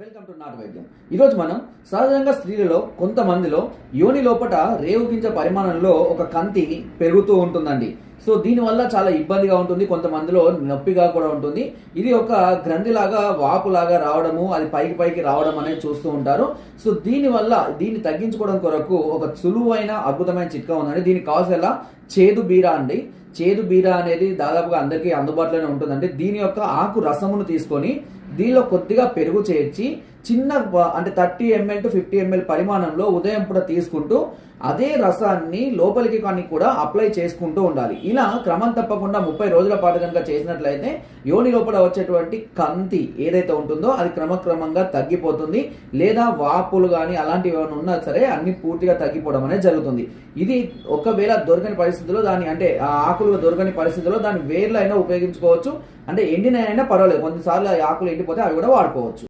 Welcome to నాటు వైద్యం. ఈరోజు మనం సహజంగా స్త్రీలలో కొంతమందిలో యోని లోపట రేవు గింజ పరిమాణంలో ఒక కంతి పెరుగుతూ ఉంటుందండి. సో దీనివల్ల చాలా ఇబ్బందిగా ఉంటుంది, కొంతమందిలో నొప్పిగా కూడా ఉంటుంది. ఇది ఒక గ్రంథిలాగా వాపులాగా రావడము, అది పైకి పైకి రావడం అనేది చూస్తూ ఉంటారు. సో దీనివల్ల దీన్ని తగ్గించుకోవడం కొరకు ఒక సులువైన అద్భుతమైన చిట్కా ఉందండి. దీనికి కావాల్సిన చేదు బీరా అండి. చేదు బీరా అనేది దాదాపుగా అందరికీ అందుబాటులోనే ఉంటుందండి. దీని యొక్క ఆకు రసమును తీసుకొని దీనిలో కొద్దిగా పెరుగు చేర్చి చిన్న అంటే 30 ml to 50 ml పరిమాణంలో ఉదయం పూట తీసుకుంటూ అదే రసాన్ని లోపలికి కానీ కూడా అప్లై చేసుకుంటూ ఉండాలి. ఇలా క్రమం తప్పకుండా 30 రోజుల పాటు కనుక చేసినట్లయితే యోని లోపల వచ్చేటువంటి కంతి ఏదైతే ఉంటుందో అది క్రమక్రమంగా తగ్గిపోతుంది. లేదా వాపులు కానీ అలాంటివి ఏమైనా ఉన్నా సరే అన్ని పూర్తిగా తగ్గిపోవడం అనేది జరుగుతుంది. ఇది ఒకవేళ దొరకని పరిస్థితుల్లో దాన్ని అంటే ఆ ఆకులు దొరకని పరిస్థితుల్లో దాన్ని వేర్లు అయినా ఉపయోగించుకోవచ్చు. అంటే ఎండిన అయినా పర్వాలేదు, కొన్నిసార్లు ఆకులు ఎండిపోతే అవి కూడా వాడుకోవచ్చు.